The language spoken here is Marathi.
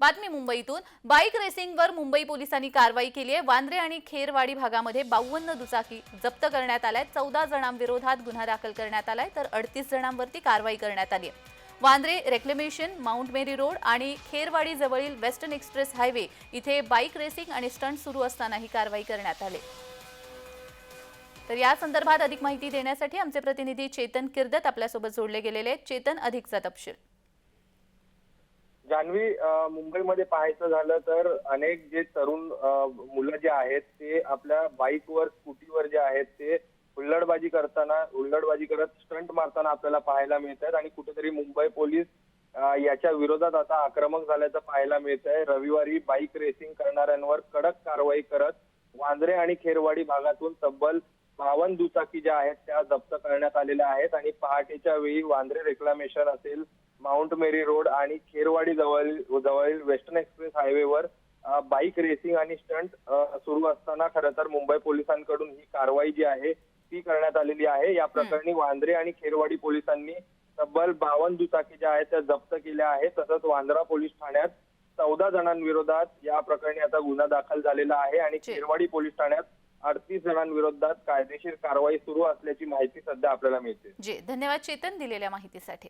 बातमी मुंबईतून। बाईक रेसिंगवर मुंबई पोलिसांनी कारवाई केली आहे। वांद्रे आणि खेरवाडी भागामध्ये 52 दुचाकी जप्त करण्यात आल्या आहेत। 14 जणांविरोधात गुन्हा दाखल करण्यात आलाय तर 38 जणांवरती कारवाई करण्यात आली आहे। वांद्रे रेक्लेमेशन, माउंट मेरी रोड आणि खेरवाडी जवळील वेस्टर्न एक्सप्रेस हायवे इथे बाईक रेसिंग आणि स्टंट सुरू असताना ही कारवाई करण्यात आली। तर या संदर्भात अधिक माहिती देण्यासाठी आमचे प्रतिनिधी चेतन किर्दत आपल्यासोबत जोडले गेलेले आहेत। चेतन, अधिकचा तपशील। जान्हवी, मुंबईमध्ये पाहायचं झालं तर अनेक जे तरुण मुलं जे आहेत ते आपल्या बाईकवर, स्कूटीवर जे आहेत ते हुल्लडबाजी करत स्टंट मारताना आपल्याला पाहायला मिळत आहेत आणि कुठेतरी मुंबई पोलीस याच्या विरोधात आता आक्रमक झाल्याचं पाहायला मिळत आहे। रविवारी बाईक रेसिंग करणाऱ्यांवर कडक कारवाई करत वांद्रे आणि खेरवाडी भागातून तब्बल 52 दुचाकी ज्या आहेत त्या जप्त करण्यात आलेल्या आहेत आणि पहाटेच्या वेळी वांद्रे रेक्लामेशन असेल, माउंट मेरी रोड आणि खेरवाडी जवळील वेस्टर्न एक्सप्रेस हायवेवर बाईक रेसिंग आणि स्टंट सुरू असताना खरं तर मुंबई पोलिसांकडून ही कारवाई जी आहे ती करण्यात आलेली आहे। या प्रकरणी वांद्रे आणि खेरवाडी पोलिसांनी तब्बल 52 दुचाकी ज्या आहेत त्या जप्त केल्या आहेत। तसंच वांद्रा पोलीस ठाण्यात 14 जणांविरोधात या प्रकरणी आता गुन्हा दाखल झालेला आहे आणि खेरवाडी पोलीस ठाण्यात 38 जणांविरोधात कायदेशीर कारवाई सुरू असल्याची माहिती सध्या आपल्याला मिळते। धन्यवाद चेतन दिलेल्या माहितीसाठी।